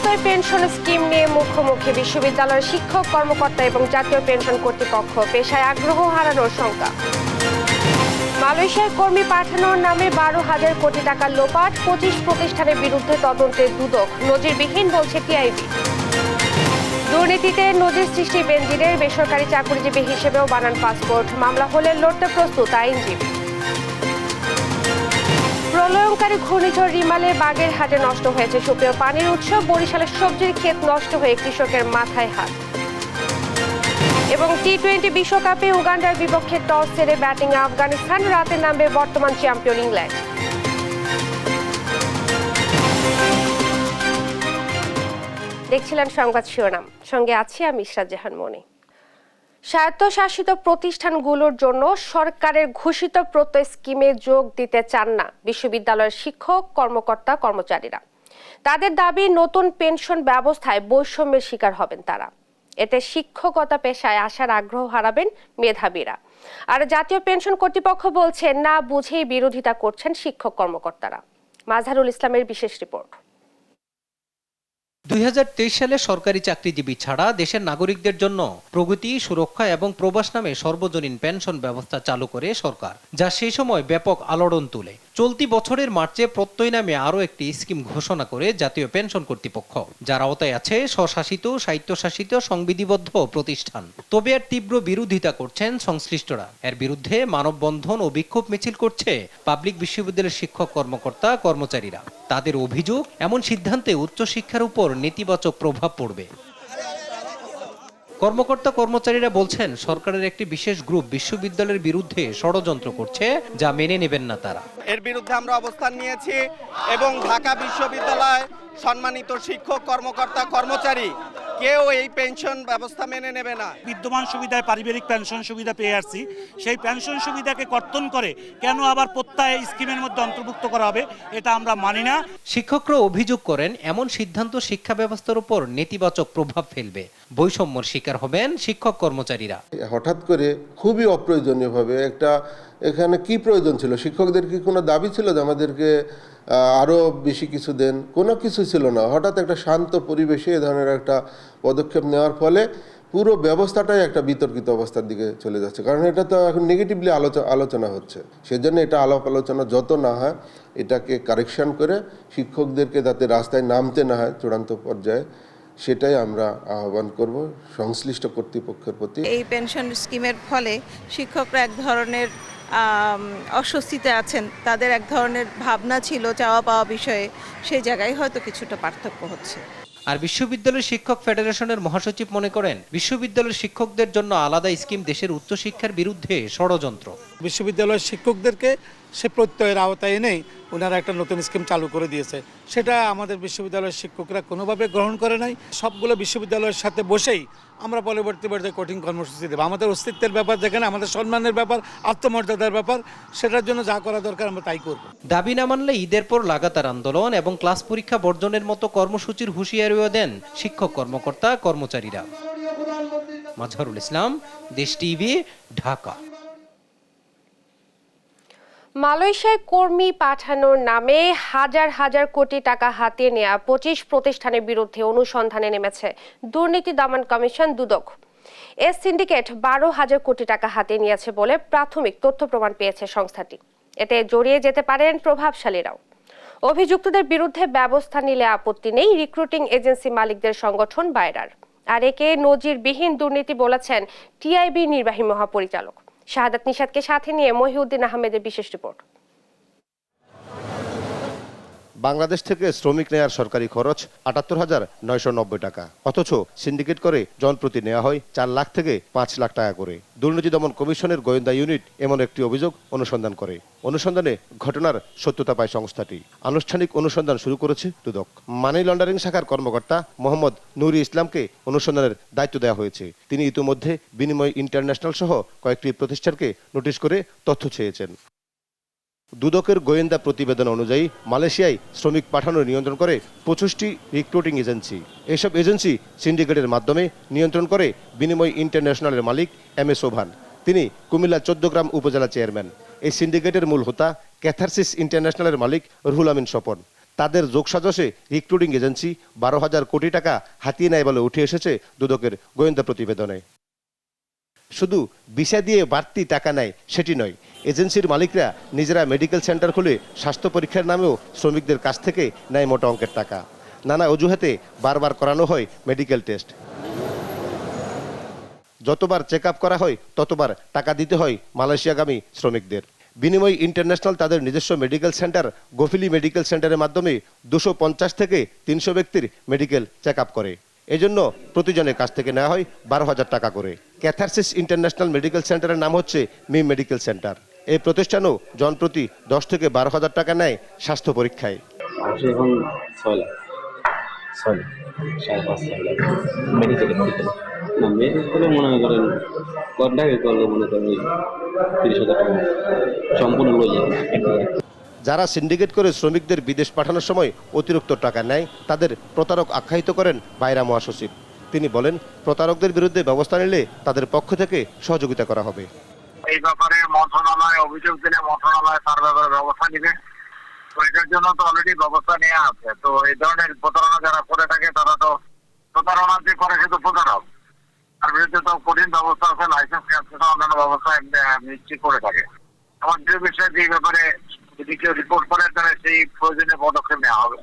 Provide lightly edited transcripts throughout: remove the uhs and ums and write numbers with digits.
জাতীয় pension scheme নিয়ে মুখোমুখি বিশ্ববিদ্যালয়ের শিক্ষক কর্মকর্তা এবং জাতীয় পেনশন কর্তৃপক্ষ, পেশায় আগ্রহ হারানোর শঙ্কা। মালয়েশিয়ায় কর্মী পাঠানোর নামে 12,000 কোটি টাকা লোপাট, 25 প্রতিষ্ঠানের বিরুদ্ধে তদন্তে দুদক, নজিরবিহীন বলছে টিআইবি। দুর্নীতিতে নজির সৃষ্টি বেনজিরের, বেসরকারি চাকরিজীবী হিসেবেও বানান পাসপোর্ট, মামলা হলে লড়তে প্রস্তুত আইনজীবী। প্রলয়ঙ্কারী ঘূর্ণিঝড় রিমালে বাগেরহাটে নষ্ট হয়েছে সুপেয় পানির উৎস, বরিশালের সবজির ক্ষেত নষ্ট হয়ে কৃষকের মাথায় হাত। এবং টি-20 বিশ্বকাপে উগান্ডার বিপক্ষে টস হেরে ব্যাটিং আফগানিস্তান, রাতে নামবে বর্তমান চ্যাম্পিয়ন ইংল্যান্ড। দেখছিলেন সংবাদ শিরোনাম, সঙ্গে আছি আমি ইশরাত জাহান মনি। স্বায়ত্তশাসিত প্রতিষ্ঠানগুলোর জন্য সরকারের ঘোষিত প্রত্যয় স্কিমে যোগ দিতে চান না বিশ্ববিদ্যালয়ের শিক্ষক কর্মকর্তা কর্মচারীরা। তাদের দাবি, নতুন পেনশন ব্যবস্থায় বৈষম্যের শিকার হবেন তারা। এতে শিক্ষকতা পেশায় আসার আগ্রহ হারাবেন মেধাবীরা। আর জাতীয় পেনশন কর্তৃপক্ষ বলছে, না বুঝেই বিরোধিতা করছেন শিক্ষক কর্মকর্তারা। মাজহারুল ইসলামের বিশেষ রিপোর্ট। 2023 সালে সরকারি চাকরিজীবী ছাড়া দেশের নাগরিকদের জন্য প্রগতি, সুরক্ষা এবং প্রবাস নামে সর্বজনীন পেনশন ব্যবস্থা চালু করে সরকার, যা সেই সময় ব্যাপক আলোড়ন তুলে। চলতি বছরের মার্চে প্রত্যয় নামে আরও একটি স্কিম ঘোষণা করে জাতীয় পেনশন কর্তৃপক্ষ, যার আওতায় আছে স্বশাসিত, স্বায়ত্তশাসিত, সংবিধিবদ্ধ প্রতিষ্ঠান। তবে এর তীব্র বিরোধিতা করছেন সংশ্লিষ্টরা। এর বিরুদ্ধে মানববন্ধন ও বিক্ষোভ মিছিল করছে পাবলিক বিশ্ববিদ্যালয়ের শিক্ষক কর্মকর্তা কর্মচারীরা। তাদের অভিযোগ, এমন সিদ্ধান্তে উচ্চশিক্ষার উপর নেতিবাচক প্রভাব পড়বে। কর্মকর্তা কর্মচারীরা বলছেন, সরকারের একটি বিশেষ গ্রুপ বিশ্ববিদ্যালয়ের বিরুদ্ধে ষড়যন্ত্র করছে, যা মেনে নেবেন না তারা। এর বিরুদ্ধে আমরা অবস্থান নিয়েছি এবং ঢাকা বিশ্ববিদ্যালয় সম্মানিত শিক্ষক কর্মকর্তা কর্মচারী কেউ এই পেনশন ব্যবস্থা মেনে নেবে না। বিদ্যমান সুবিধায় পারিবারিক পেনশন সুবিধা পেয়ে আসছি, সেই পেনশন সুবিধাকে কর্তন করে কেন আবার প্রত্যয় স্কিমের মধ্যে অন্তর্ভুক্ত করা হবে, এটা আমরা মানি না। শিক্ষকরা অভিযোগ করেন, এমন সিদ্ধান্ত শিক্ষা ব্যবস্থার উপর নেতিবাচক প্রভাব ফেলবে। বৈষম্যর শিকার হবেন শিক্ষক কর্মচারীরা। হঠাৎ করে খুবই অপ্রয়োজনীয়ভাবে এখানে কি প্রয়োজন ছিল? শিক্ষকদের কি কোনো দাবি ছিল যে আমাদেরকে আরও বেশি কিছু দেন? কোনো কিছু ছিল না। হঠাৎ একটা শান্ত পরিবেশে এ ধরনের একটা পদক্ষেপ নেওয়ার ফলে পুরো ব্যবস্থাটাই একটা বিতর্কিত অবস্থার দিকে চলে যাচ্ছে। কারণ এটা তো এখন নেগেটিভলি আলোচনা হচ্ছে। সেজন্য এটা আলাপ আলোচনা যত না হয়, এটাকে কারেকশন করে শিক্ষকদেরকে যাতে রাস্তায় নামতে না হয় চূড়ান্ত পর্যায়ে, সেটাই আমরা আহ্বান করব সংশ্লিষ্ট কর্তৃপক্ষের প্রতি। এই পেনশন স্কিমের ফলে শিক্ষকরা এক ধরনের অস্বস্তিতে আছেন, তাদের এক ধরনের ভাবনা ছিল চাওয়া পাওয়া বিষয়ে, সেই জায়গায় হয়তো কিছুটা পার্থক্য হচ্ছে। আর বিশ্ববিদ্যালয় শিক্ষক ফেডারেশনের মহাসচিব মনে করেন, বিশ্ববিদ্যালয়ের শিক্ষকদের জন্য আলাদা স্কিম দেশের উচ্চশিক্ষার বিরুদ্ধে ষড়যন্ত্র। বিশ্ববিদ্যালয়ের শিক্ষকদেরকে সে প্রত্যয়ের আওতায় এনেই ওনারা একটা নতুন স্কিম চালু করে দিয়েছে, সেটা আমাদের বিশ্ববিদ্যালয়ের শিক্ষকরা কোনোভাবে গ্রহণ করে নাই। সবগুলো বিশ্ববিদ্যালয়ের সাথে বসেই আমরা পরবর্তী পর্যায়ে কঠিন কর্মসূচি দেবো। আমাদের অস্তিত্বের ব্যাপার, যেখানে আমাদের সম্মানের ব্যাপার, আত্মমর্যাদার ব্যাপার, সেটার জন্য যা করা দরকার আমরা তাই করব। দাবি না মানলে ঈদের পর লাগাতার আন্দোলন এবং ক্লাস পরীক্ষা বর্জনের মতো কর্মসূচির হুঁশিয়ারিও দেন শিক্ষক কর্মকর্তা কর্মচারীরা। মাজহারুল ইসলাম, দেশ টিভি, ঢাকা। মালয়েশিয়ায় কর্মী পাঠানোর নামে হাজার হাজার কোটি টাকা হাতিয়ে নেওয়া 25 প্রতিষ্ঠানের বিরুদ্ধে অনুসন্ধানে নেমেছে দুর্নীতি দমন কমিশন দুদক। এ সিন্ডিকেট 12,000 কোটি টাকা হাতিয়ে নিয়েছে বলে প্রাথমিক তথ্য প্রমাণ পেয়েছে সংস্থাটি। এতে জড়িয়ে যেতে পারেন প্রভাবশালীরাও। অভিযুক্তদের বিরুদ্ধে ব্যবস্থা নিলে আপত্তি নেই রিক্রুটিং এজেন্সি মালিকদের সংগঠন বায়রার। আর একে নজিরবিহীন দুর্নীতি বলেছেন টিআইবি নির্বাহী মহাপরিচালক। শাহাদাত নিশাদকে সাথে নিয়ে মহিউদ্দিন আহমেদের বিশেষ রিপোর্ট। বাংলাদেশ থেকে শ্রমিক নেয়ার সরকারি খরচ ৭৮,৯৯০ টাকা, অথচ সিন্ডিকেট করে জনপ্রতি নেওয়া হয় 4 লাখ থেকে 5 লাখ টাকা করে। দুর্নীতি দমন কমিশনের গোয়েন্দা ইউনিট এমন একটি অভিযোগ অনুসন্ধান করে। অনুসন্ধানে ঘটনার সত্যতা পায় সংস্থাটি। আনুষ্ঠানিক অনুসন্ধান শুরু করেছে দুদক। মানি লন্ডারিং শাখার কর্মকর্তা মোহাম্মদ নুরি ইসলামকে অনুসন্ধানের দায়িত্ব দেওয়া হয়েছে। তিনি ইতিমধ্যে বিনিময় ইন্টারন্যাশনাল সহ কয়েকটি প্রতিষ্ঠানকে নোটিশ করে তথ্য চেয়েছেন। দুদকের গোয়েন্দা প্রতিবেদন অনুযায়ী মালয়েশিয়ায় শ্রমিক পাঠানো নিয়ন্ত্রণ করে 25টি রিক্রুটিং এজেন্সি। এসব এজেন্সি সিন্ডিকেটের মাধ্যমে নিয়ন্ত্রণ করে বিনিময় ইন্টারন্যাশনালের মালিক MS ওভান। তিনি কুমিল্লা 14 গ্রাম উপজেলা চেয়ারম্যান। এই সিন্ডিকেটের মূল হোতা ক্যাথারসিস ইন্টারন্যাশনালের মালিক রুহুল আমিন স্বপন। তাদের যোগসাজশে রিক্রুটিং এজেন্সি 12,000 কোটি টাকা হাতিয়ে নেয় বলে উঠে এসেছে দুদকের গোয়েন্দা প্রতিবেদনে। শুধু ভিসা দিয়ে বাড়তি টাকা নেয় সেটি নয়, এজেন্সির মালিকরা নিজেরা মেডিকেল সেন্টার খুলে স্বাস্থ্য পরীক্ষার নামেও শ্রমিকদের কাছ থেকে নেয় মোটা অঙ্কের টাকা। নানা অজুহাতে বারবার করানো হয় মেডিকেল টেস্ট। যতবার চেক আপ করা হয় ততবার টাকা দিতে হয় মালয়েশিয়াগামী শ্রমিকদের। বিনিময় ইন্টারন্যাশনাল তাদের নিজস্ব মেডিকেল সেন্টার গফিলি মেডিকেল সেন্টারের মাধ্যমে 250 থেকে 300 ব্যক্তির মেডিকেল চেক আপ করে। এজন্য প্রতিজনের কাছ থেকে নেওয়া হয় 12,000 টাকা করে। ক্যাথারসিস ইন্টারন্যাশনাল মেডিকেল সেন্টারের নাম হচ্ছে মিম মেডিকেল সেন্টার। এই প্রতিষ্ঠানও জনপ্রতি 10 থেকে 12,000 টাকা নেয় স্বাস্থ্য পরীক্ষায়। এখন 6 লাখ 6 লাখ 5.5 লাখ মেডিকেলে না মেডিকেলে মনে করেন কন্টাকে করলে মনে করেন 30,000 টাকা সম্পূর্ণ লয়ে যায়। যারা সিন্ডিকেট করে শ্রমিকদের বিদেশ পাঠানোর সময় অতিরিক্ত টাকা নেয় তাদের প্রতারক আখ্যায়িত করেন বাইরা মহাসচিব। তিনি বলেন, প্রতারকদের বিরুদ্ধে ব্যবস্থা নিলে তাদের পক্ষ থেকে সহযোগিতা করা হবে। এই ব্যাপারে মন্ত্রণালয় অভিযোগ দিলে মন্ত্রণালয় তার ব্যাপারে ব্যবস্থা নেবে। তো এটার জন্য তো অলরেডি ব্যবস্থা নেওয়া আছে। তো এই ধরনের প্রতারণা যারা করে থাকে তারা তো প্রতারণা যে করে সে তো প্রতারক, তার বিরুদ্ধে তো কঠিন ব্যবস্থা আছে, লাইসেন্স ক্যান্সেল অন্যান্য ব্যবস্থা নিশ্চিত করে থাকে। আমার যে বিষয়ে যে ব্যাপারে যদি কেউ রিপোর্ট করে তাহলে সেই প্রয়োজনীয় পদক্ষেপ নেওয়া হবে।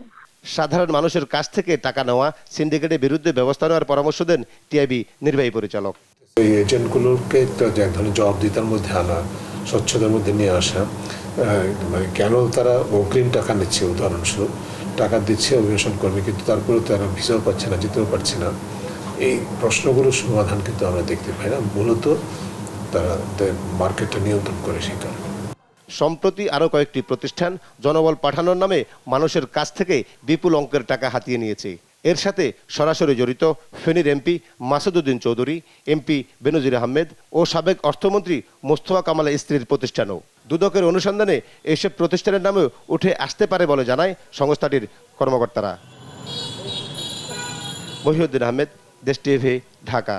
সাধারণ মানুষের কাছ থেকে টাকা নেওয়া সিন্ডিকেটের বিরুদ্ধে ব্যবস্থা নেওয়ার পরামর্শ দেন টিআইবি নির্বাহী পরিচালক। এই এজেন্টগুলোকে এক ধরনের জবাবদিহিতার মধ্যে আনা, স্বচ্ছতার মধ্যে নিয়ে আসা, মানে কেন তারা অগ্রিম টাকা নিচ্ছে, উদাহরণস্বরূপ টাকা দিচ্ছে অভিবাসন কর্মী কিন্তু তারপরেও তারা ভিসাও পাচ্ছে না, যেতেও পারছে না, এই প্রশ্নগুলোর সমাধান কিন্তু আমরা দেখতে পাই না। মূলত তারা মার্কেটটা নিয়ন্ত্রণ করে সেই কারণে। সম্প্রতি আরও কয়েকটি প্রতিষ্ঠান জনবল পাঠানোর নামে মানুষের কাছ থেকে বিপুল অঙ্কের টাকা হাতিয়ে নিয়েছে। এর সাথে সরাসরি জড়িত ফেনীর এমপি মাসুদউদ্দিন চৌধুরী, এমপি বেনজির আহমেদ ও সাবেক অর্থমন্ত্রী মোস্তফা কামালের স্ত্রীর প্রতিষ্ঠানও। দুদকের অনুসন্ধানে এসব প্রতিষ্ঠানের নামেও উঠে আসতে পারে বলে জানায় সংস্থাটির কর্মকর্তারা। মহিউদ্দিন আহমেদ, দেশ টিভি, ঢাকা।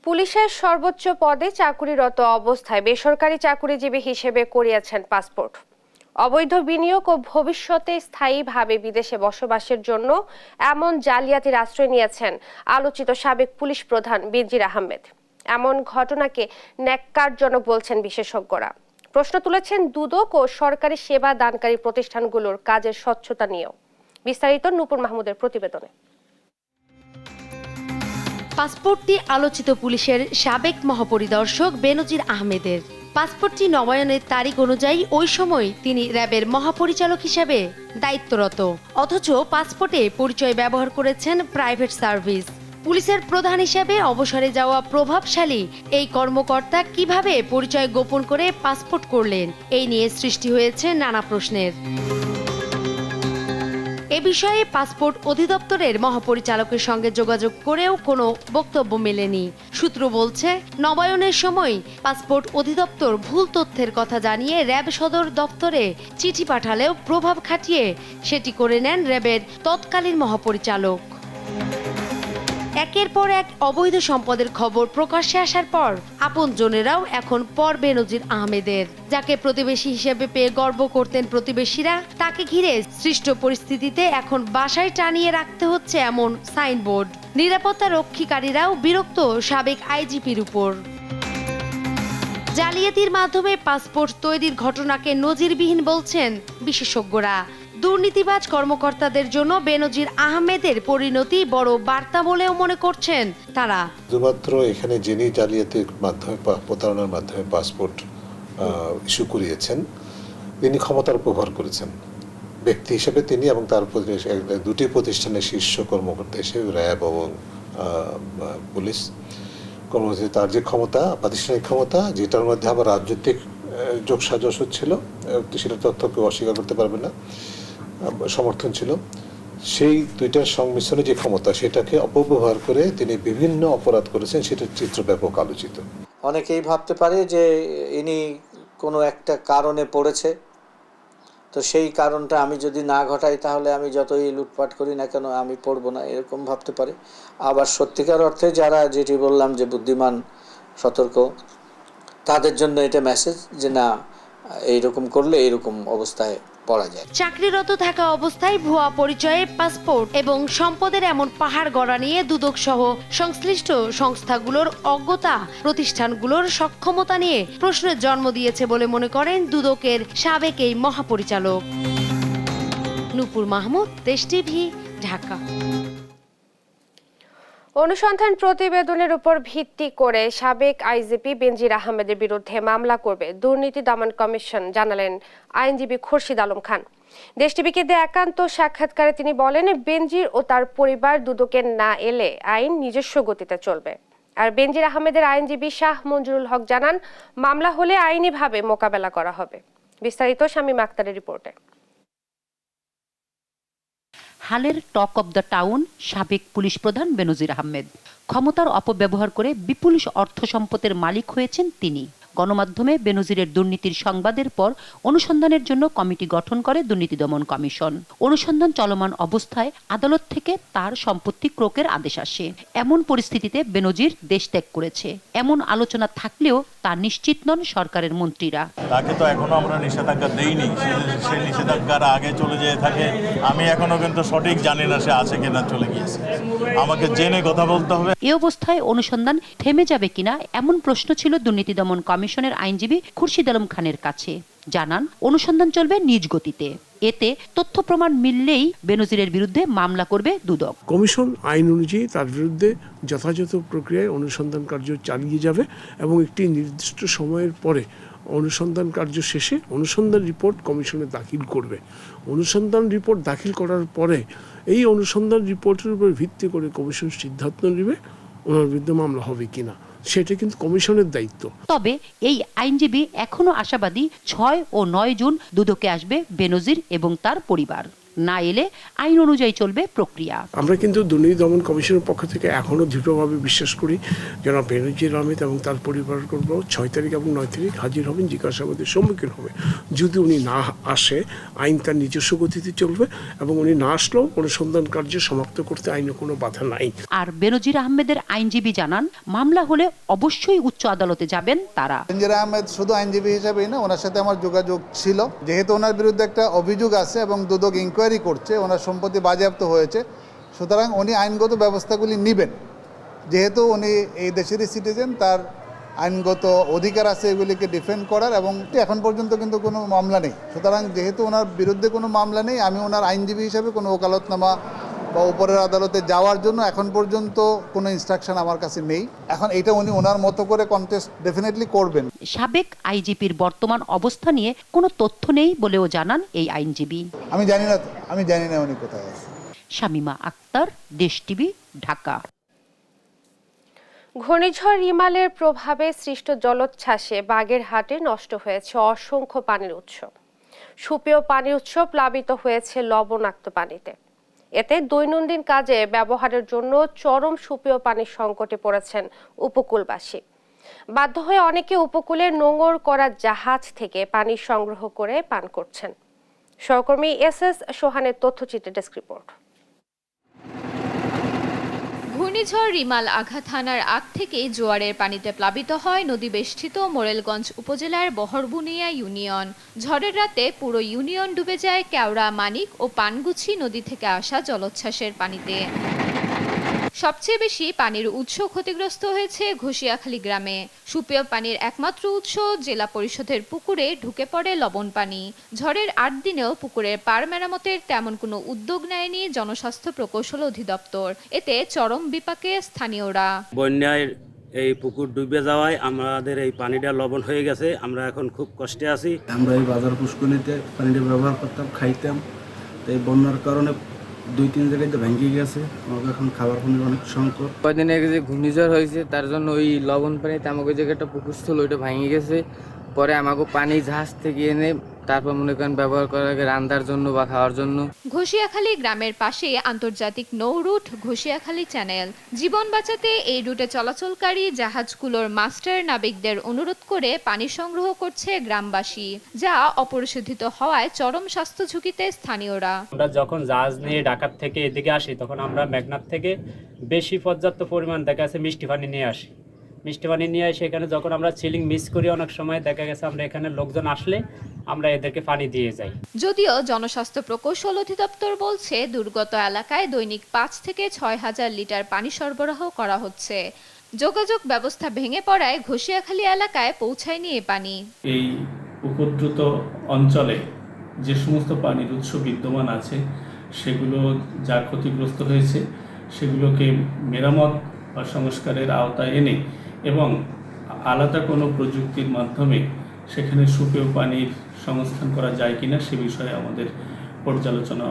পুলিশের সর্বোচ্চ পদে চাকুরিরত অবস্থায় বেসরকারি চাকুরিজীবী হিসেবে করিয়েছেন পাসপোর্ট। অবৈধ বিনিয়োগ ও ভবিষ্যতে স্থায়ীভাবে বিদেশে বসবাসের জন্য এমন জালিয়াতির আশ্রয় নিয়েছেন আলোচিত সাবেক পুলিশ প্রধান বেনজির আহমেদ। এমন ঘটনাকে ন্যাক্কারজনক বলছেন বিশেষজ্ঞরা। প্রশ্ন তুলেছেন দুদক ও সরকারি সেবা দানকারী প্রতিষ্ঠানগুলোর কাজের স্বচ্ছতা নিয়েও। বিস্তারিত নূপুর মাহমুদের প্রতিবেদনে। পাসপোর্টটি আলোচিত পুলিশের সাবেক মহাপরিদর্শক বেনজির আহমেদের। পাসপোর্টটি নবায়নের তারিখ অনুযায়ী ওই সময় তিনি র্যাবের মহাপরিচালক হিসেবে দায়িত্বরত, অথচ পাসপোর্টে পরিচয় ব্যবহার করেছেন প্রাইভেট সার্ভিস। পুলিশের প্রধান হিসেবে অবসরে যাওয়া প্রভাবশালী এই কর্মকর্তা কিভাবে পরিচয় গোপন করে পাসপোর্ট করলেন, এই নিয়ে সৃষ্টি হয়েছে নানা প্রশ্নের। এ বিষয়ে পাসপোর্ট অধিদপ্তরের মহাপরিচালকের সঙ্গে যোগাযোগ করেও কোনো বক্তব্য মেলেনি। সূত্র বলছে, নবায়নের সময় পাসপোর্ট অধিদপ্তর ভুল তথ্যের কথা জানিয়ে র্যাব সদর দপ্তরে চিঠি পাঠালেও প্রভাব খাটিয়ে সেটি করে নেন র্যাবের তৎকালীন মহাপরিচালক। একের পর এক অবৈধ সম্পদের খবর প্রকাশ্যে আসার পর আপনজনেরাও এখন পর বেনজির আহমেদের। যাকে প্রতিবেশী হিসেবে পেয়ে গর্ব করতেন প্রতিবেশীরা, তাকে ঘিরে সৃষ্ট পরিস্থিতিতে এখন বাসায় টানিয়ে রাখতে হচ্ছে এমন সাইনবোর্ড। নিরাপত্তা রক্ষীকারীরাও বিরক্ত সাবেক আইজিপির উপর। জালিয়াতির মাধ্যমে পাসপোর্ট তৈরির ঘটনাকে নজিরবিহীন বলছেন বিশেষজ্ঞরা। দুর্নীতিবাজ কর্মকর্তাদের জন্য বেনজির আহমেদের পরিণতি বড় বার্তা বলেও মনে করছেন তারা। শুধুমাত্র এখানে যিনি জালিয়াতির মাধ্যমে, প্রতারণার মাধ্যমে পাসপোর্ট ইস্যু করিয়েছেন, তিনি ক্ষমতার ব্যবহার করেছেন ব্যক্তি হিসেবে তিনি, এবং তার দুটি প্রতিষ্ঠানের শীর্ষ কর্মকর্তা হিসেবে র্যাব এবং পুলিশ কর্মকর্তা, তার যে ক্ষমতা, প্রাতিষ্ঠানিক ক্ষমতা, যেটার মধ্যে আবার রাজনৈতিক যোগসাজশ ছিল, সেটা তথ্যকে অস্বীকার করতে পারবে না, সমর্থন ছিল, সেই দুইটার সংমিশ্রণে যে ক্ষমতা, সেটাকে অপব্যবহার করে তিনি বিভিন্ন অপরাধ করেছেন, সেটার চিত্র ব্যাপক আলোচিত। অনেকেই ভাবতে পারে যে ইনি কোনো একটা কারণে পড়েছে, তো সেই কারণটা আমি যদি না ঘটাই তাহলে আমি যতই লুটপাট করি না কেন আমি পড়বো না, এরকম ভাবতে পারে। আবার সত্যিকার অর্থে যারা, যেটি বললাম যে বুদ্ধিমান, সতর্ক, তাদের জন্য এটা মেসেজ যে না, এইরকম করলে এইরকম অবস্থায় পড়া যায়। চাকরিরত থাকা অবস্থায় ভুয়া পরিচয়ে পাসপোর্ট এবং সম্পদের এমন পাহাড় গড়া নিয়ে দুদক সহ সংশ্লিষ্ট সংস্থাগুলোর অজ্ঞতা প্রতিষ্ঠানগুলোর সক্ষমতা নিয়ে প্রশ্নের জন্ম দিয়েছে বলে মনে করেন দুদকের সাবেক এই মহাপরিচালক। নূপুর মাহমুদ, দেশ টিভি, ঢাকা। অনুসন্ধান প্রতিবেদনের উপর ভিত্তি করে সাবেক আইজিপি বেনজির আহমেদের বিরুদ্ধে মামলা করবে দুর্নীতি দমন কমিশন, জানালেন আইনজীবী খুরশিদ আলম খান। দেশ টিভিকে দেয়া একান্ত সাক্ষাৎকারে তিনি বলেন, বেনজির ও তার পরিবার দুদকে না এলে আইন নিজস্ব গতিতে চলবে। আর বেনজির আহমেদের আইনজীবী শাহ মঞ্জুরুল হক জানান, মামলা হলে আইনিভাবে মোকাবেলা করা হবে। বিস্তারিত শামীম আক্তারের রিপোর্টে। হালের টক অব দ্য টাউন সাবেক পুলিশ প্রধান বেনজির আহমেদ। ক্ষমতার অপব্যবহার করে বিপুল অর্থ সম্পদের মালিক হয়েছেন তিনি। গণমাধ্যমে বেনজিরের দুর্নীতির সংবাদের পর অনুসন্ধানের জন্য কমিটি গঠন করে দুর্নীতি দমন কমিশন। অনুসন্ধান চলমান অবস্থায় আদালত থেকে তার সম্পত্তি ক্রোকের আদেশ আসে। এমন পরিস্থিতিতে বেনজির দেশ ত্যাগ করেছে এমন আলোচনা থাকলেও তা নিশ্চিত নন সরকারের মন্ত্রীরা। তাকে তো এখনো আমরা নিষেধাজ্ঞা দেইনি, সে নিষেধাজ্ঞার আগে চলে যেয়ে থাকে। আমি এখনো কিন্তু সঠিক জানি না সে আছে কিনা, চলে গিয়েছে। আমাকে জেনে কথা বলতে হবে। এই অবস্থায় অনুসন্ধান থেমে যাবে কিনা এমন প্রশ্ন ছিল দুর্নীতি দমন কমিশনের আইনজীবী খুরশিদ আলম খানের কাছে। জানান, অনুসন্ধান চলবে নিজ গতিতে। এতে তথ্য প্রমাণ মিললেই বেনজিরের বিরুদ্ধে মামলা করবে দুদক। কমিশন আইন অনুযায়ী তার বিরুদ্ধে যথাযথ প্রক্রিয়ায় অনুসন্ধান কার্য চালিয়ে যাবে এবং একটি নির্দিষ্ট সময়ের পরে অনুসন্ধান কার্য শেষে অনুসন্ধান রিপোর্ট কমিশনে দাখিল করবে। অনুসন্ধান রিপোর্ট দাখিল করার পরে এই অনুসন্ধান রিপোর্টের উপর ভিত্তি করে কমিশন সিদ্ধান্ত নেবে ওনার বিরুদ্ধে মামলা হবে কিনা। সেটা কিন্তু কমিশনের দায়িত্ব। তবে এই আইনজীবী এখনো আশাবাদী 6 ও 9 জুন দুদকে আসবে বেনজির এবং তার পরিবার। না এলে আইন অনুযায়ী চলবে প্রক্রিয়া। আমরা কিন্তু দুর্নীতি দমন কমিশনের পক্ষ থেকে এখনো দৃঢ়ভাবে বিশ্বাস করি যেন বেনজির আহমেদ এবং তার পরিবারবর্গ 6 তারিখ এবং 9 তারিখ হাজির হবেন, জিজ্ঞাসাবাদের সম্মুখীন হবে। যদি উনি না আসে আইন তার নিজস্ব গতিতে চলবে এবং উনি না আসলেও অনুসন্ধান কার্য সমাপ্ত করতে আইনে কোনো বাধা নাই। আর বেনজির আহমেদের আইনজীবী জানান, মামলা হলে অবশ্যই উচ্চ আদালতে যাবেন তারা। বেনজির আহমেদ শুধু আইনজীবী হিসেবেই না, ওনার সাথে আমার যোগাযোগ ছিল। যেহেতু ওনার বিরুদ্ধে একটা অভিযোগ আছে এবং দুদক ইনকোয়ারি করছে, ওনার সম্পত্তি বাজেয়াপ্ত হয়েছে, সুতরাং উনি আইনগত ব্যবস্থাগুলি নেবেন। যেহেতু উনি এই দেশেরই সিটিজেন, তার আইনগত অধিকার আছে এগুলিকে ডিফেন্ড করার, এবং এখন পর্যন্ত কিন্তু কোনো মামলা নেই। সুতরাং যেহেতু ওনার বিরুদ্ধে কোনো মামলা নেই, আমি ওনার আইনজীবী হিসাবে কোনো ওকালতনামা বা উপরের আদালতে যাওয়ার জন্য এখন পর্যন্ত কোনো ইনস্ট্রাকশন আমার কাছে নেই। এখন এটা উনি ওনার মতো করে কন্টেস্ট ডেফিনেটলি করবেন। সাবেক আইজিপির বর্তমান অবস্থা নিয়ে কোনো তথ্য নেই বলেও জানান এই আইনজীবী। আমি জানি না উনি কোথায় আছে। শামীমা আক্তার, দেশ টিভি, ঢাকা। ঘূর্ণিঝড় রিমালের প্রভাবে সৃষ্ট জলোচ্ছ্বাসে বাগেরহাটে নষ্ট হয়েছে অসংখ্য পানির উৎস। সুপেয় পানির উৎস প্লাবিত হয়েছে লবণাক্ত পানিতে। এতে দৈনন্দিন কাজে ব্যবহারের জন্য চরম সুপেয় পানির সংকটে পড়েছেন উপকূলবাসী। বাধ্য হয়ে অনেকে উপকূলের নোঙর করা জাহাজ থেকে পানি সংগ্রহ করে পান করছেন। সহকর্মী এস সোহানের তথ্যচিত্রে ডেস্ক রিপোর্ট। ঘূর্ণিঝড় রিমাল আঘাত হানার আগ থেকেই জোয়ারের পানিতে প্লাবিত হয় নদী বেষ্টিত মোরেলগঞ্জ উপজেলার বহরবুনিয়া ইউনিয়ন। ঝড়ের রাতে পুরো ইউনিয়ন ডুবে যায় কেওড়া, মানিক ও পানগুছি নদী থেকে আসা জলোচ্ছ্বাসের পানিতে। সবচেয়ে বেশি পানির উৎস ক্ষতিগ্রস্ত হয়েছে ঘষিয়াখালী গ্রামে। সুপেয় পানির একমাত্র উৎস জেলা পরিষদের পুকুরে ঢুকে পড়ে লবণ পানি। ঝড়ের 8 দিনেও পুকুরের পাড় মেরামতের তেমন কোনো উদ্যোগ নেয়নি জনস্বাস্থ্য প্রকৌশল অধিদপ্তর। এতে চরম বিপাকে স্থানীয়রা। বন্যায় এই পুকুর ডুবে যাওয়ায় আমাদের এই পানিটা লবণ হয়ে গেছে, আমরা এখন খুব কষ্টে আছি। আমরা এই বাজার পুষ্করিণীতে পানিটা ব্যবহার করতাম, খাইতাম। এই বন্যার কারণে 2-3 জায়গায় তো ভেঙে গেছে, আমাকে এখন খাবার পানির অনেক সংকট। কয়দিন আগে যে ঘূর্ণিঝড় হয়েছে তার জন্য ওই লবণ পানিতে আমাকে যে একটা পুকুর ছিল ওইটা ভেঙে গেছে। পরে আমাকে পানি জাহাজ থেকে এনে তারপর মনে করেন ব্যবহার করার আগে রান্নার জন্য বা খাওয়ার জন্য। ঘষিয়াখালী গ্রামের পাশে আন্তর্জাতিক নৌ রুট ঘষিয়াখালী চ্যানেল। জীবন বাঁচাতে এই রুটে চলাচলকারী জাহাজগুলোর মাস্টার নাবিকদের অনুরোধ করে পানি সংগ্রহ করছে গ্রামবাসী, যা অপরিশোধিত হওয়ায় চরম স্বাস্থ্য ঝুঁকিতে স্থানীয়রা। আমরা যখন জাহাজ নিয়ে ঢাকা থেকে এদিকে আসি তখন আমরা মেঘনার থেকে বেশি পর্যাপ্ত পরিমাণ দেখা যাচ্ছে মিষ্টি পানি নিয়ে আসি। মিষ্টি পানি নিয়ে এসে এখানে যখন আমরা সিলিং মিস করি অনেক সময় দেখা গেছে আমরা এখানে লোকজন আসলে আমরা এদেরকে পানি দিয়ে যাই। যদিও জনস্বাস্থ্য প্রকৌশল অধিদপ্তর বলছে দুর্গত এলাকায় দৈনিক ৫ থেকে ৬ হাজার লিটার পানি সরবরাহ করা হচ্ছে। যোগাযোগ ব্যবস্থা ভেঙে পড়ায় ঘষিয়াখালী এলাকায় পৌঁছায়নি এ পানি। এই উপদ্রুত অঞ্চলে যে সমস্ত পানির উৎস বিদ্যমান আছে সেগুলো যা ক্ষতিগ্রস্ত হয়েছে সেগুলোকে মেরামত বা সংস্কারের আওতায় এনে এবং আলাদা কোনো প্রযুক্তির মাধ্যমে সেখানে সুপেয় পানির সংস্থান করা যায় কিনা সে বিষয়ে আমাদের পর্যালোচনা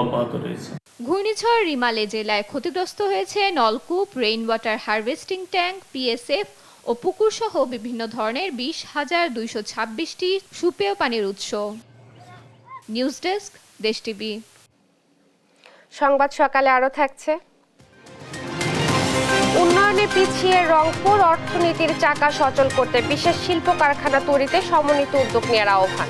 অব্যাহত রয়েছে। ঘূর্ণিঝড় রিমালে জেলায় ক্ষতিগ্রস্ত হয়েছে নলকূপ, rain water harvesting tank, PSF ও পুকুর সহ বিভিন্ন ধরনের 20,226টি সুপেয় পানির উৎস। News desk, Desh TV. সংবাদ সকালে আরো থাকছে। উন্নয়নে পিছিয়ে রংপুর, অর্থনীতির চাকা সচল করতে বিশেষ শিল্প কারখানা তৈরিতে সমন্বিত উদ্যোগ নেওয়ার আহ্বান।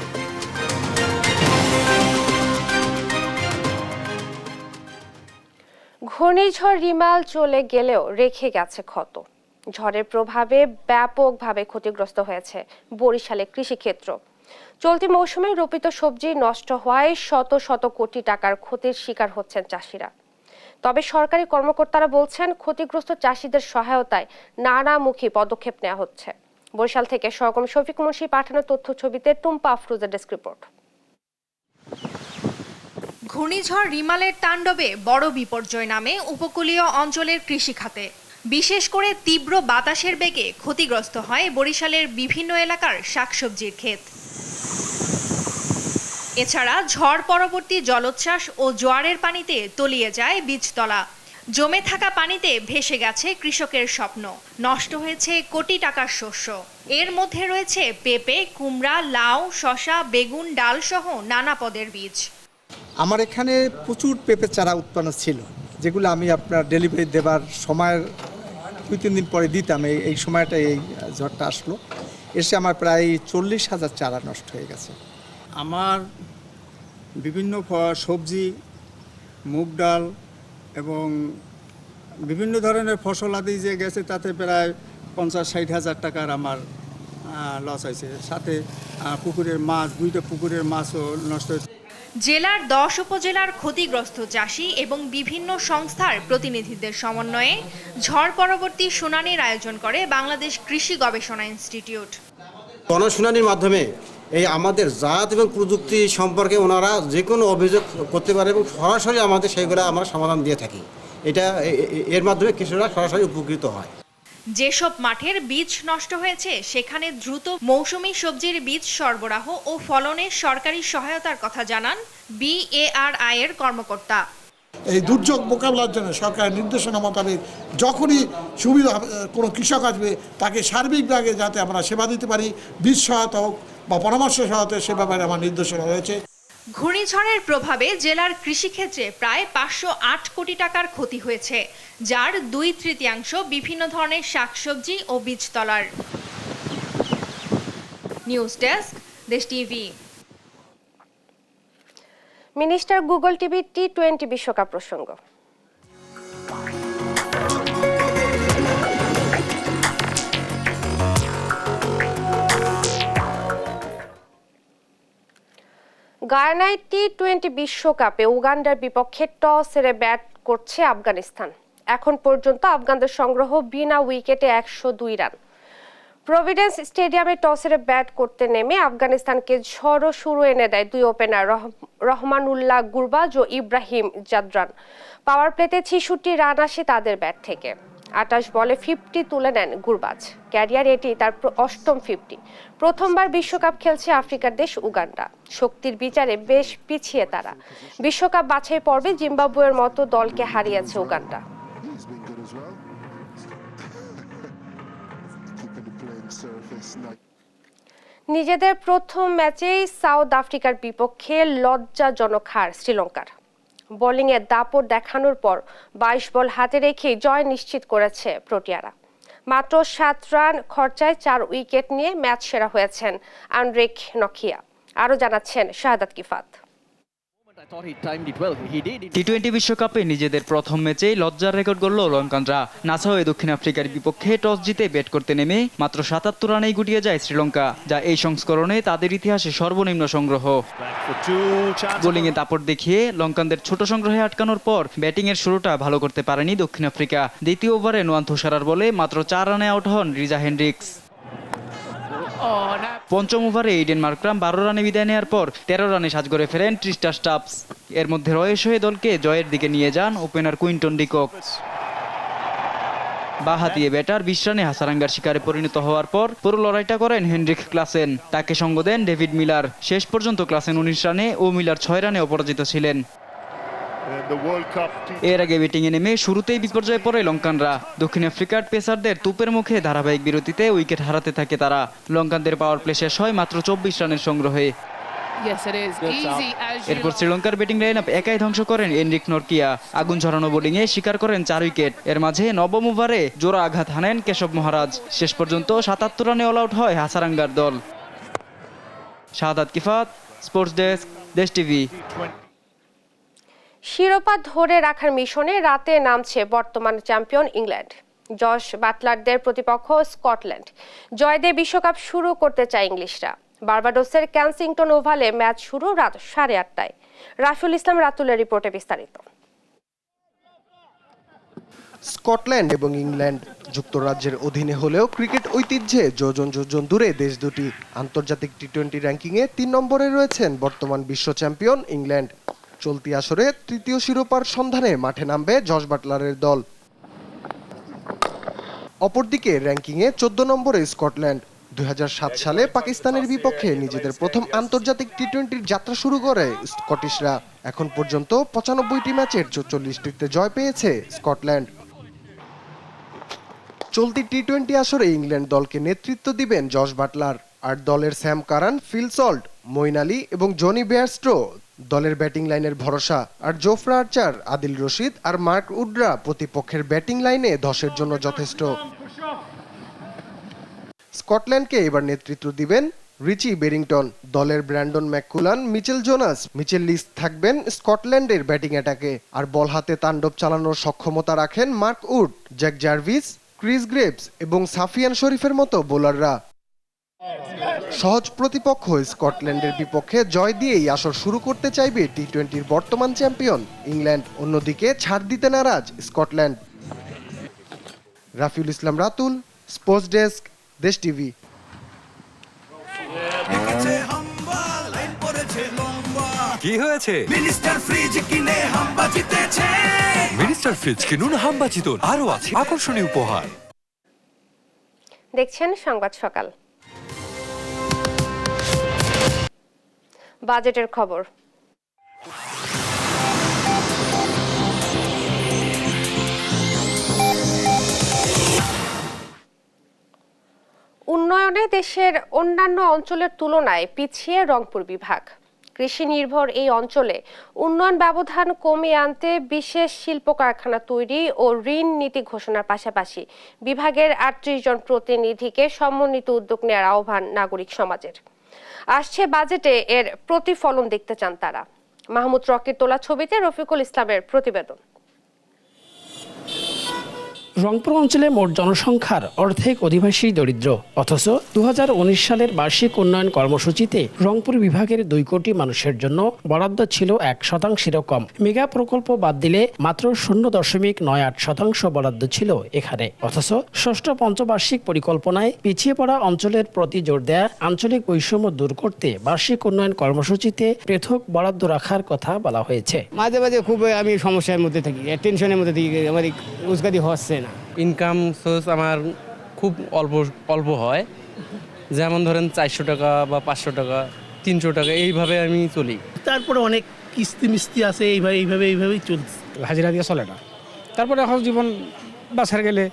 ঘূর্ণিঝড় রিমাল চলে গেলেও রেখে গেছে ক্ষত। ঝড়ের প্রভাবে ব্যাপকভাবে ক্ষতিগ্রস্ত হয়েছে বরিশালের কৃষিক্ষেত্র। চলতি মৌসুমে রোপিত সবজি নষ্ট হওয়ায় শত শত কোটি টাকার ক্ষতির শিকার হচ্ছেন চাষিরা। তবে সরকারি কর্মকর্তারা বলছেন ক্ষতিগ্রস্ত চাষিদের সহায়তায় নানামুখী পদক্ষেপ নেওয়া হচ্ছে। বরিশাল থেকে সহকর্মী শফিক মুন্সি পাঠানো তথ্য ছবিতে টুম্পা আফরোজের ডেস্ক রিপোর্ট। ঘূর্ণিঝড় রিমালের তাণ্ডবে বড় বিপর্যয় নামে উপকূলীয় অঞ্চলের কৃষিখাতে। বিশেষ করে তীব্র বাতাসের বেগে ক্ষতিগ্রস্ত হয় বরিশালের বিভিন্ন এলাকার শাকসবজির ক্ষেত। এছাড়া ঝড় পরবর্তী জলোচ্ছ্বাস ও জোয়ারের পানিতে তলিয়ে যায় বীজতলা। জমে থাকা পানিতে ভেসে গেছে কৃষকের স্বপ্ন, নষ্ট হয়েছে কোটি টাকার শস্য। এর মধ্যে রয়েছে পেঁপে, কুমড়া, লাউ, শসা, বেগুন, ডাল সহ নানা পদের বীজ। আমার এখানে প্রচুর পেঁপে চারা উৎপন্ন ছিল, যেগুলো আমি আপনার ডেলিভারি দেবার সময়ের 2-3 দিন পরে দিতাম। এই সময়টা এই ঝড়টা আসলো, এসে আমার প্রায় 40,000 চারা নষ্ট হয়ে গেছে। আমার বিভিন্ন সবজি, মুগ ডাল এবং বিভিন্ন ধরনের ফসল আদি যে গেছে তাতে প্রায় 50-60 হাজার টাকার আমার লস হয়েছে। সাথে পুকুরের মাছ, 2টা পুকুরের মাছও নষ্ট হয়েছে। জেলার 10 উপজেলার ক্ষতিগ্রস্ত চাষি এবং বিভিন্ন সংস্থার প্রতিনিধিদের সমন্বয়ে ঝড় পরবর্তী শুনানির আয়োজন করে বাংলাদেশ কৃষি গবেষণা ইনস্টিটিউট। গণশুনানির মাধ্যমে এই আমাদের জাত এবং প্রযুক্তি সম্পর্কে ওনারা যে কোনো অভিযোগ করতে পারে এবং সরাসরি আমাদের সেইগুলো আমরা সমাধান দিয়ে থাকি। এর মাধ্যমে কৃষকরা সরাসরি উপকৃত হয়। যেসব মাঠের বীজ নষ্ট হয়েছে সেখানে দ্রুত মৌসুমী সবজির বীজ সরবরাহ ও ফলনের সরকারি সহায়তার কথা জানান BARI এর কর্মকর্তা। এই দুর্যোগ মোকাবিলার জন্য সরকারের নির্দেশনা মোতাবেক যখনই সুবিধা কোনো কৃষক আসবে তাকে সার্বিকভাবে যাতে আমরা সেবা দিতে পারি, বীজ সহায়তা হোক বা পরামর্শ সহায়তা, সে ব্যাপারে আমার নির্দেশনা রয়েছে। ঘূর্ণিঝড়ের প্রভাবে জেলার কৃষিক্ষেত্রে প্রায় 508 কোটি টাকার ক্ষতি হয়েছে, যার 2/3 বিভিন্ন ধরনের শাকসবজি ও বীজতলার। News desk, Desh TV. Minister Google TV T20 বিশ্বকাপ প্রসঙ্গ। গায়ানায় T20 বিশ্বকাপে উগান্ডার বিপক্ষে টস হেরে ব্যাট করছে আফগানিস্তান। এখন পর্যন্ত আফগানদের সংগ্রহ বিনা উইকেটে 102 রান। প্রভিডেন্স স্টেডিয়ামে টস হেরে ব্যাট করতে নেমে আফগানিস্তানকে ঝড়ো শুরু এনে দেয় 2 ওপেনার রহমানুল্লাহ গুরবাজ ও ইব্রাহিম জাদরান। পাওয়ার প্লেতে 66 রান আসে তাদের ব্যাট থেকে। 28 বলে 50 তুলে নেন গুরবাজ। ক্যারিয়ার এটি তার 8ম 50। প্রথমবার বিশ্বকাপ খেলছে আফ্রিকার দেশ উগান্ডা। শক্তির বিচারে বেশ পিছিয়ে তারা। বিশ্বকাপ বাছাই পর্বে জিম্বাবুয়ের মতো দলকে হারিয়েছে উগান্ডা। নিজেদের প্রথম ম্যাচেই সাউথ আফ্রিকার বিপক্ষে লজ্জাজনক হার শ্রীলঙ্কার। বোলিংয়ে দাপট দেখানোর পর 22 বল হাতে রেখে জয় নিশ্চিত করেছে প্রোটিয়ারা। মাত্র 7 রান খরচায় 4 উইকেট নিয়ে ম্যাচ সেরা হয়েছেন আন্দ্রেক নকিয়া। আরো জানাচ্ছেন শাহাদাত কিফাত। টি-20 বিশ্বকাপে নিজেদের প্রথম ম্যাচেই লজ্জার রেকর্ড গড়ল লঙ্কানরা। নাসা হয়ে দক্ষিণ আফ্রিকার বিপক্ষে টস জিতে ব্যাট করতে নেমে মাত্র ৭৭ রানেই গুটিয়ে যায় শ্রীলঙ্কা, যা এই সংস্করণে তাদের ইতিহাসে সর্বনিম্ন সংগ্রহ। বোলিংয়ে দাপট দেখিয়ে লঙ্কানদের ছোট সংগ্রহে আটকানোর পর ব্যাটিংয়ের শুরুটা ভালো করতে পারেনি দক্ষিণ আফ্রিকা। দ্বিতীয় ওভারে নোয়ান থুসারার বলে মাত্র ৪ রানে আউট হন রিজা হেন্ড্রিক্স। পঞ্চম ওভারে এইডেন মার্করাম ১২ রানে বিদায় নেওয়ার পর ১৩ রানে সাজঘরে ফেরেন ট্রিস্টার স্টাপস। এর মধ্যে রয়েস হয়ে দলকে জয়ের দিকে নিয়ে যান ওপেনার কুইন্টন ডিকক। বাঁহাতিয়ে ব্যাটার ২০ রানে হাসারাঙ্গার শিকারে পরিণত হওয়ার পর পুরো লড়াইটা করেন হেনরিক ক্লাসেন। তাকে সঙ্গ দেন ডেভিড মিলার। শেষ পর্যন্ত ক্লাসেন ১৯ রানে ও মিলার ৬ রানে অপরাজিত ছিলেন। এর আগে ব্যাটিংয়ে নেমে শুরুতেই বিপর্যয়ে পড়ে লঙ্কানরা। দক্ষিণ আফ্রিকার পেসারদের তুপের মুখে ধারাবাহিক বিরতিতে উইকেট হারাতে থাকে তারা। লঙ্কানদের পাওয়ার প্লে শেষ হয় মাত্র ২৪ রানের সংগ্রহে। এরপর শ্রীলঙ্কার ব্যাটিং লাইন আপ একাই ধ্বংস করেন এনরিক নরকিয়া। আগুন ঝরানো বোলিংয়ে শিকার করেন ৪ উইকেট। এর মাঝে নবম ওভারে জোড়া আঘাত হানেন কেশব মহারাজ। শেষ পর্যন্ত ৭৭ রানে অল আউট হয় হাসারাঙ্গার দল। শাহাদাত কিফাত, স্পোর্টস ডেস্ক, দেশ টিভি। শিরোপা ধরে রাখার মিশনে রাতে নামছে বর্তমান চ্যাম্পিয়ন ইংল্যান্ড। জশ বাটলারদের প্রতিপক্ষ স্কটল্যান্ড। জয় দিয়ে বিশ্বকাপ শুরু করতে চায় ইংলিশরা। বার্বাডোসের ক্যানসিংটন ওভালে ম্যাচ শুরু রাত 8:30টায়। রাফিউল ইসলাম রাতুলের রিপোর্টে বিস্তারিত। স্কটল্যান্ড এবং ইংল্যান্ড যুক্তরাজ্যের অধীনে হলেও ক্রিকেট ঐতিহ্যে যোজন যোজন দূরে দেশ দুটি। আন্তর্জাতিক টি-20 র্যাঙ্কিংয়ে ৩ নম্বরে রয়েছেন বর্তমান বিশ্ব চ্যাম্পিয়ন ইংল্যান্ড। চলতি আসরে তৃতীয় শিরোপার সন্ধানে মাঠে নামবে জশ বাটলারের দল। অপরদিকে র্যাঙ্কিংয়ে 14 নম্বরে স্কটল্যান্ড। 2007 সালে পাকিস্তানের বিপক্ষে নিজেদের প্রথম আন্তর্জাতিক টি-20 যাত্রা শুরু করে স্কটিশরা। এখন পর্যন্ত 95টি ম্যাচের 44টিতে জয় পেয়েছে স্কটল্যান্ড। চলতি টি-20 আসরে ইংল্যান্ড দলকে নেতৃত্ব দিবেন জশ বাটলার। আর দলের Sam Curran, Phil Salt, Moeen Ali এবং জনি বেয়ারস্টো দলের ব্যাটিং লাইনের ভরসা। আর জোফরা আর্চার, আদিল রশিদ আর মার্ক উডরা প্রতিপক্ষের ব্যাটিং লাইনে ধসের জন্য যথেষ্ট। স্কটল্যান্ডকে এবার নেতৃত্ব দিবেন রিচি বেরিংটন। দলের ব্র্যান্ডন ম্যাককুলান, মিচেল জোনাস, মিচেল লিস থাকবেন স্কটল্যান্ডের ব্যাটিং অ্যাটাকে। আর বল হাতে তাণ্ডব চালানোর সক্ষমতা রাখেন Mark Wood, Jack Jarvis, Chris graves এবং সাফিয়ান শরীফের মতো বোলাররা। সহজ প্রতিপক্ষ স্কটল্যান্ডের বিপক্ষে জয় দিয়েই আসর শুরু করতে চাইবে টি-20 বর্তমান চ্যাম্পিয়ন ইংল্যান্ড। অন্যদিকে ছাড় দিতে নারাজ স্কটল্যান্ড। রাফিউল ইসলাম Ratul, sports desk, Desh TV. কি হয়েছে? মিনিস্টার ফ্রিজ কিনে হাম্বা জিতেছে। মিনিস্টার ফ্রিজ কিনুন, হাম্বা জিতুন। আরো আছে আকর্ষণীয় উপহার। দেখছেন সংবাদ সকাল। বাজেটের খবর। উন্নয়নে দেশের অন্যান্য অঞ্চলের তুলনায় পিছিয়ে রংপুর বিভাগ। কৃষি নির্ভর এই অঞ্চলে উন্নয়ন ব্যবধান কমিয়ে আনতে বিশেষ শিল্প কারখানা তৈরি ও ঋণ নীতি ঘোষণার পাশাপাশি বিভাগের ৩৮ জন প্রতিনিধিকে সমন্বিত উদ্যোগ নেওয়ার আহ্বান নাগরিক সমাজের। আসছে বাজেটে এর প্রতিফলন দেখতে চান তারা। মাহমুদ রকির তোলা ছবিতে রফিকুল ইসলামের প্রতিবেদন। রংপুর অঞ্চলে মোট জনসংখ্যার অর্ধেক অধিবাসী দরিদ্র, অথচ ২০১৯ সালের বার্ষিক উন্নয়ন কর্মসূচিতে রংপুর বিভাগের ২ কোটি মানুষের জন্য বরাদ্দ ছিল ১%-এরও কম। মেগা প্রকল্প বাদ দিলে মাত্র ০.৯৮% বরাদ্দ ছিল এখানে। অথচ ষষ্ঠ পঞ্চবার্ষিক পরিকল্পনায় পিছিয়ে পড়া অঞ্চলের প্রতি জোর দেয়া, আঞ্চলিক বৈষম্য দূর করতে বার্ষিক উন্নয়ন কর্মসূচিতে পৃথক বরাদ্দ রাখার কথা বলা হয়েছে। মাঝে মাঝে খুব আমি সমস্যার মধ্যে থাকি, টেনশনের মধ্যে থাকি, আমার রোজগারি হচ্ছে না। ইনকাম সোর্স আমার খুব অল্প হয়, যেমন ধরেন ৪০০ টাকা বা ৫০০ টাকা, ৩০০ টাকা, এইভাবে আমি চলি। তারপরে অনেক কিস্তি মিস্তি আছে, এইভাবেই চলছে, হাজিরা দিয়ে চলে না। তারপরে এখন জীবন বাঁচার গেলে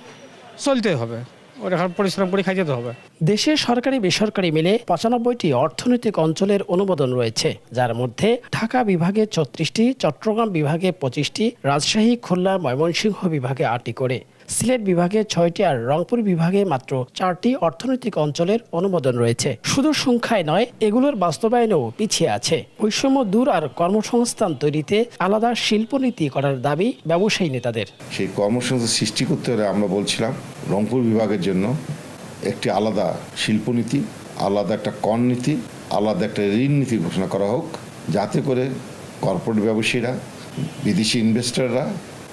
চলতে হবে, ওটা পরিশ্রম করে খাই যেতে হবে। দেশে সরকারি বেসরকারি মিলে ৯৫টি অর্থনৈতিক অঞ্চলের অনুমোদন রয়েছে, যার মধ্যে ঢাকা বিভাগে ৩৬টি, চট্টগ্রাম বিভাগে ২৫টি, রাজশাহী, খুলনা, ময়মনসিংহ বিভাগে ৮টি করে। সিলেট বিভাগে 6টি আর রংপুর বিভাগে মাত্র 4টি অর্থনৈতিক অঞ্চলের অনুমোদন রয়েছে। শুধু সংখ্যায় নয়, এগুলোর বাস্তবায়নেও পিছিয়ে আছে। বৈষম্য দূর আর কর্মসংস্থান তৈরিতে আলাদা শিল্পনীতি করার দাবি ব্যবসায়ী নেতাদের। সেই কর্মসংস্থান সৃষ্টি করতে হলে আমরা বলছিলাম রংপুর বিভাগের জন্য একটি আলাদা শিল্পনীতি, আলাদা একটা কর নীতি, আলাদা একটা ঋণ নীতি ঘোষণা করা হোক, যাতে করে কর্পোরেট ব্যবসায়ীরা, বিদেশি ইনভেস্টররা,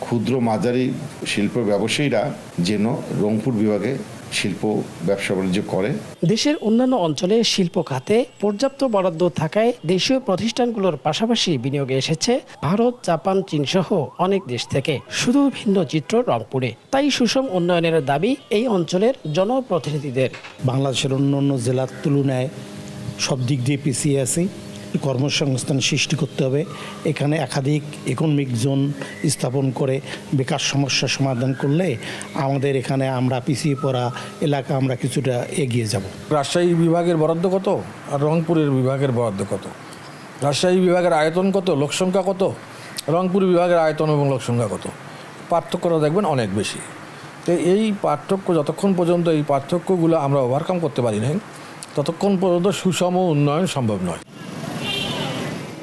ক্ষুদ্র মাঝারি শিল্প ব্যবসায়ীরা যেন রংপুর বিভাগে শিল্প ব্যবসা বাণিজ্য করে। দেশের অন্যান্য অঞ্চলে শিল্প খাতে পর্যাপ্ত বরাদ্দ থাকায় দেশীয় প্রতিষ্ঠানগুলোর পাশাপাশি বিনিয়োগে এসেছে ভারত, জাপান, চীন সহ অনেক দেশ থেকে। শুধু ভিন্ন চিত্র রংপুরে। তাই সুষম উন্নয়নের দাবি এই অঞ্চলের জনপ্রতিনিধিদের। বাংলাদেশের অন্যান্য জেলার তুলনায় সব দিক দিয়ে পিছিয়ে আছে। কর্মসংস্থান সৃষ্টি করতে হবে। এখানে একাধিক ইকোনমিক জোন স্থাপন করে বেকার সমস্যার সমাধান করলে আমাদের এখানে আমরা পিছিয়ে পড়া এলাকা আমরা কিছুটা এগিয়ে যাব। রাজশাহী বিভাগের বরাদ্দ কত আর রংপুরের বিভাগের বরাদ্দ কত? রাজশাহী বিভাগের আয়তন কত, লোকসংখ্যা কত, রংপুর বিভাগের আয়তন এবং লোকসংখ্যা কত? পার্থক্যটা দেখবেন অনেক বেশি। তো এই পার্থক্য যতক্ষণ পর্যন্ত এই পার্থক্যগুলো আমরা ওভারকাম করতে পারি না, ততক্ষণ পর্যন্ত সুষম উন্নয়ন সম্ভব নয়।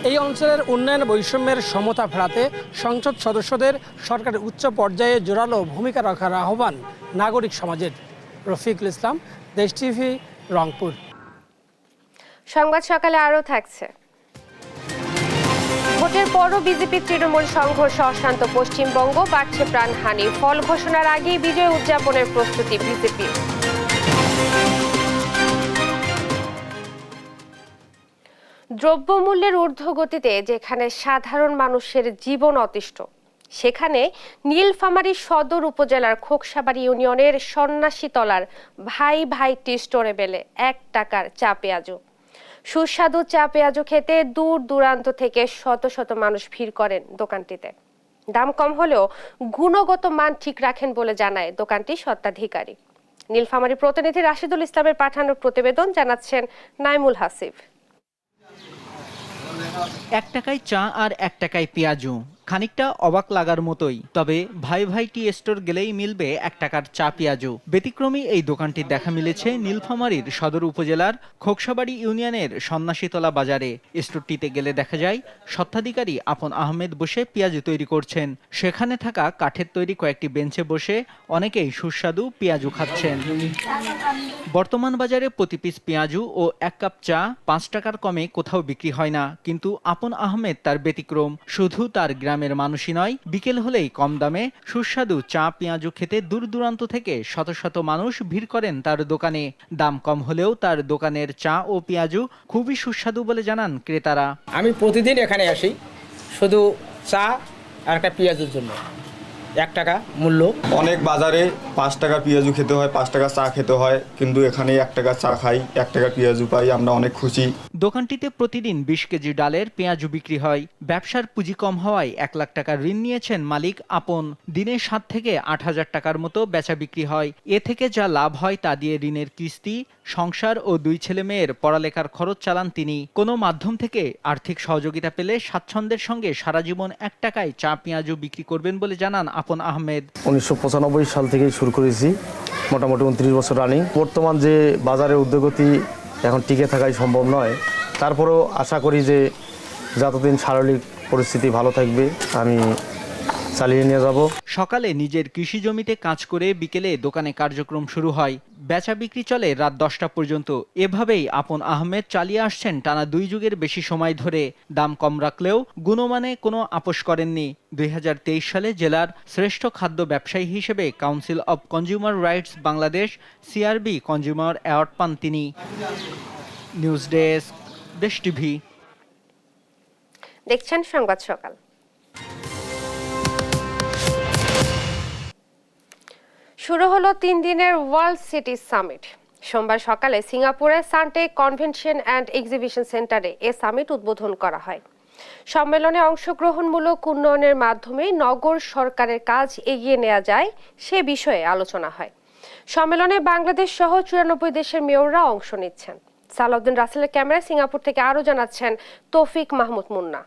এই অঞ্চলের উন্নয়ন বৈষম্যের সমতা ফেরাতে সংসদ সদস্যদের সরকারের উচ্চ পর্যায়ে জোরালো ভূমিকা রাখার আহ্বান নাগরিক সমাজের। রফিকুল ইসলাম, দেশ টিভি, রংপুর। সংবাদ সকালে আরও থাকছে। ভোটের পরও বিজেপি তৃণমূল সংঘর্ষ অশান্ত পশ্চিমবঙ্গ, বাড়ছে প্রাণহানি। ফল ঘোষণার আগেই বিজয় উদযাপনের প্রস্তুতি বিজেপি। দ্রব্যমূল্যের ঊর্ধ্বগতিতে যেখানে সাধারণ মানুষের জীবন অতিষ্ঠ, সেখানে নীলফামারী সদর উপজেলার খোকসাবাড়ি ইউনিয়নের সন্ন্যাসীতলার ভাই ভাই টি স্টোরে মেলে 1 টাকার চা পেঁয়াজু। সুস্বাদু চা পেঁয়াজু খেতে দূর দূরান্ত থেকে শত শত মানুষ ভিড় করেন দোকানটিতে। দাম কম হলেও গুণগত মান ঠিক রাখেন বলে জানায় দোকানটির স্বত্বাধিকারী। নীলফামারী প্রতিনিধি রাশিদুল ইসলামের পাঠানো প্রতিবেদন, জানাচ্ছেন নাইমুল হাসিব। 1 টাকায় চা আর 1 টাকায় পেঁয়াজু, খানিকটা অবাক লাগার মতোই। তবে ভাই ভাই টি স্টোর গেলেই মিলবে 1 টাকার চা পেঁয়াজু। ব্যতিক্রমী এই দোকানটির দেখা মিলেছে নীলফামারীর সদর উপজেলার খোকসাবাড়ি ইউনিয়নের সন্ন্যাসীতলা বাজারে। স্টোরটিতে গেলে দেখা যায় স্বত্বাধিকারী আপন আহমেদ বসে পেঁয়াজু তৈরি করছেন। সেখানে থাকা কাঠের তৈরি কয়েকটি বেঞ্চে বসে অনেকেই সুস্বাদু পেঁয়াজু খাচ্ছেন। বর্তমান বাজারে প্রতি পিস পেঁয়াজু ও 1 কাপ চা 5 টাকার কমে কোথাও বিক্রি হয় না, কিন্তু আপন আহমেদ তার ব্যতিক্রম। শুধু তার গ্রামের মানুষই নয়, বিকেল হলেই কম দামে সুস্বাদু চা পেঁয়াজু খেতে দূর দূরান্ত থেকে শত শত মানুষ ভিড় করেন তার দোকানে। দাম কম হলেও তার দোকানের চা ও পেঁয়াজু খুবই সুস্বাদু বলে জানান ক্রেতারা। আমি প্রতিদিন এখানে আসি শুধু চা আর একটা পেঁয়াজুর জন্য। 1 টাকা মূল্য। অনেক বাজারে 5 টাকা পেঁয়াজু খেতে হয়, 5 টাকা চা খেতে হয়, কিন্তু এখানে 1 টাকা চা খাই, 1 টাকা পেঁয়াজু পাই, আমরা অনেক খুশি। দোকানটিতে প্রতিদিন 20 কেজি ডালের পেঁয়াজু বিক্রি হয়। ব্যবসার পুঁজি কম হওয়ায় 1 লাখ টাকার ঋণ নিয়েছেন মালিক আপন। দিনে 7 থেকে 8,000 টাকার মতো বেচা বিক্রি হয়। এ থেকে যা লাভ হয় তা দিয়ে ঋণের কিস্তি, সংসার ও 2 ছেলে মেয়ের পড়ালেখার খরচ চালান তিনি। কোনো মাধ্যম থেকে আর্থিক সহযোগিতা পেলে স্বাচ্ছন্দ্যের সঙ্গে সারা জীবন 1 টাকায় চা পেঁয়াজু বিক্রি করবেন বলে জানান আপন আহমেদ। 1995 সাল থেকেই শুরু করেছি, মোটামুটি 29 বছর রানিং। বর্তমান যে বাজারের উদ্যোগতি এখন টিকে থাকাই সম্ভব নয়, তারপরেও আশা করি যে যতদিন শারীরিক পরিস্থিতি ভালো থাকবে আমি চালিয়ে নিয়ে যাব। সকালে নিজের কৃষি জমিতে কাজ করে বিকেলে দোকানে কার্যক্রম শুরু হয়। বেচা বিক্রি চলে রাত 10টা পর্যন্ত। এভাবেই আপন আহমেদ চালিয়ে আসছেন টানা 2 যুগের বেশি সময় ধরে। দাম কম রাখলেও গুণমানে কোনো আপোষ করেননি। 2023 সালে জেলার শ্রেষ্ঠ খাদ্য ব্যবসায়ী হিসেবে council of consumer rights Bangladesh CRB consumer award পান তিনি। News desk, Desh TV. দেখছেন সংবাদ সকাল। শুরু হলো 3 দিনের ওয়ার্ল্ড সিটি সামিট। সোমবার সকালে সিঙ্গাপুরের সানটে কনভেনশন অ্যান্ড এক্সিবিশন সেন্টারে এ সামিট উদ্বোধন করা হয়। সম্মেলনে অংশগ্রহণমূলক উন্নয়নের মাধ্যমে নগর সরকারের কাজ এগিয়ে নেওয়া যায় সে বিষয়ে আলোচনা হয়। সম্মেলনে বাংলাদেশ সহ 94 দেশের মেয়ররা অংশ নিচ্ছেন। সালাউদ্দিন রাসেলের ক্যামেরায় সিঙ্গাপুর থেকে আরও জানাচ্ছেন তৌফিক মাহমুদ মুন্না।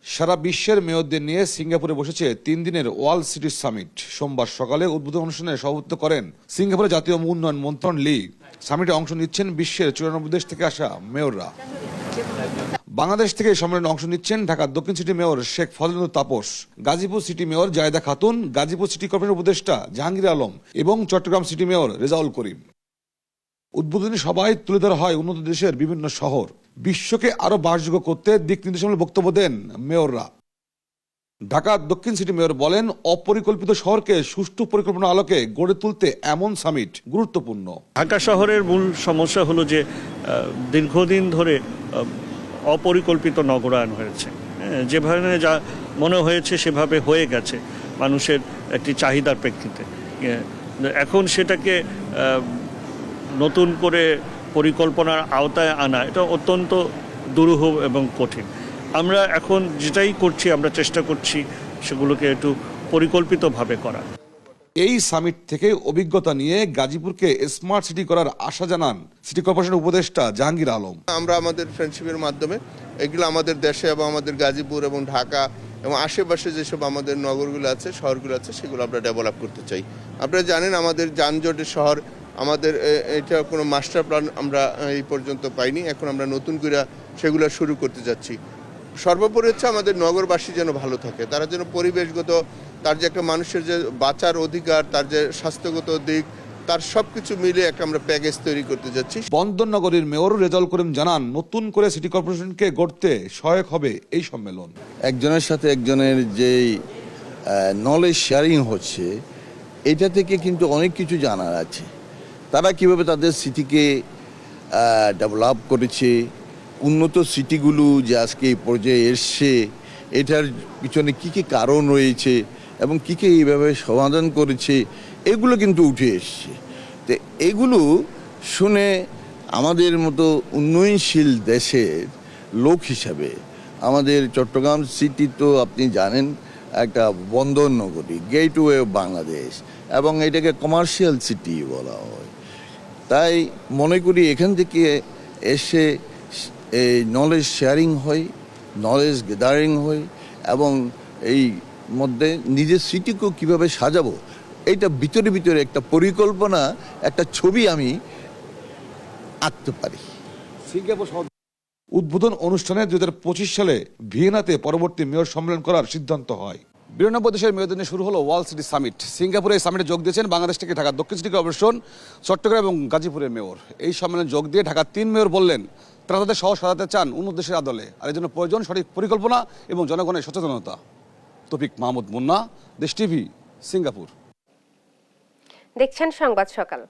সারা বিশ্বের মেয়রদের নিয়ে সিঙ্গাপুরে বসেছে 3 দিনের ওয়ার্ল্ড সিটি সামিট। সোমবার সকালে উদ্বোধন অনুষ্ঠানে সভাপতিত্ব করেন সিঙ্গাপুরের জাতীয় উন্নয়ন মন্ত্রণ লি। সামিটে অংশ নিচ্ছেন বিশ্বের 94 দেশ থেকে আসা মেয়ররা। বাংলাদেশ থেকে সম্মেলনে অংশ নিচ্ছেন ঢাকা দক্ষিণ city mayor Sheikh Fazlul Tapas, Gazipur city mayor Zayeda Khatun, Gazipur city corporation উপদেষ্টা জাহাঙ্গীর আলম এবং চট্টগ্রাম সিটি মেয়র রেজাউল করিম। উদ্বোধনী সভায় তুলে ধরা হয় উন্নত দেশের বিভিন্ন শহর। বিশ্বকে আরো বাসযোগ্য করতে দিক নির্দেশনামূলক বক্তব্য দেন মেয়ররা। ঢাকা দক্ষিণ সিটি মেয়র বলেন, অপরিকল্পিত শহরকে সুষ্ঠু পরিকল্পনার আলোকে গড়ে তুলতে এমন সামিট গুরুত্বপূর্ণ। ঢাকা শহরের মূল সমস্যা হলো যে দীর্ঘদিন ধরে অপরিকল্পিত নগরায়ন হয়েছে। যেভাবে যা মনে হয়েছে সেভাবে হয়ে গেছে মানুষের একটি চাহিদার প্রেক্ষিতে। এখন সেটাকে নতুন করে পরিকল্পনার আওতায় আনা এটা অত্যন্ত দুরূহ এবং কঠিন। আমরা এখন যেটাই করছি, আমরা চেষ্টা করছি সেগুলোকে একটু পরিকল্পিতভাবে করা। এই সামিট থেকে অভিজ্ঞতা নিয়ে গাজীপুরকে স্মার্ট সিটি করার আশা জানান সিটি কর্পোরেশনের উপদেষ্টা জাহাঙ্গীর আলম। আমরা আমাদের ফ্রেন্ডশিপের মাধ্যমে এগুলো আমাদের দেশে এবং আমাদের গাজীপুর এবং ঢাকা এবং আশেপাশে যেসব আমাদের নগরগুলো আছে, শহরগুলো আছে, সেগুলো আমরা ডেভেলপ করতে চাই। আপনারা জানেন আমাদের যানজটের শহর, আমাদের এটা কোনো মাস্টার প্ল্যান আমরা এই পর্যন্ত পাইনি। এখন আমরা নতুন করে সেগুলো শুরু করতে যাচ্ছি। সর্বোপরি হচ্ছে আমাদের নগরবাসী যেন ভালো থাকে, তারা যেন পরিবেশগত, তার যে একটা মানুষের যে বাঁচার অধিকার, তার যে স্বাস্থ্যগত দিক, তার সবকিছু মিলে একটা আমরা প্যাকেজ তৈরি করতে যাচ্ছি। বন্দর নগরীর মেয়র রেজাউল করিম জানান, নতুন করে সিটি কর্পোরেশনকে গড়তে সহায়ক হবে এই সম্মেলন। একজনের সাথে একজনের যেই নলেজ শেয়ারিং হচ্ছে, এটা থেকে কিন্তু অনেক কিছু জানার আছে। তারা কিভাবে তাদের সিটিকে ডেভেলপ করেছে, উন্নত সিটিগুলো যে আজকে এই পর্যায়ে এসছে, এটার পিছনে কী কী কারণ রয়েছে এবং কী কী এইভাবে সমাধান করেছে, এগুলো কিন্তু উঠে এসছে। তো এগুলো শুনে আমাদের মতো উন্নয়নশীল দেশের লোক হিসাবে, আমাদের চট্টগ্রাম সিটি তো আপনি জানেন একটা বন্দর নগরী, গেটওয়ে অফ বাংলাদেশ, এবং এটাকে কমার্শিয়াল সিটি বলা হয়। তাই মনে করি এখান থেকে এসে এই নলেজ শেয়ারিং হয়, নলেজ গ্যাদারিং হয়, এবং এই মধ্যে নিজের সিটিকেও কীভাবে সাজাবো, এইটা ভিতরে ভিতরে একটা পরিকল্পনা, একটা ছবি আমি আঁকতে পারি। উদ্বোধন অনুষ্ঠানে 2025 সালে ভিয়েনাতে পরবর্তী মেয়র সম্মেলন করার সিদ্ধান্ত হয়। 92 দেশের মেয়রদের নিয়ে শুরু হলো ওয়ার্ল্ড সিটি সামিট। সিঙ্গাপুরে এই সামিটে যোগ দিয়েছেন বাংলাদেশ থেকে ঢাকা দক্ষিণ সিটি কর্পোরেশন, চট্টগ্রাম এবং গাজীপুরের মেয়র। এই সম্মেলনে যোগ দিয়ে ঢাকার 3 মেয়র বললেন, তারা তাদের শহর সাজাতে চান উন্নত দেশের আদলে, আর এর জন্য প্রয়োজন সঠিক পরিকল্পনা এবং জনগণের সচেতনতা। তৌফিক মাহমুদ মুন্না, দেশ টিভি, সিঙ্গাপুর। দেখছেন সংবাদ সকাল।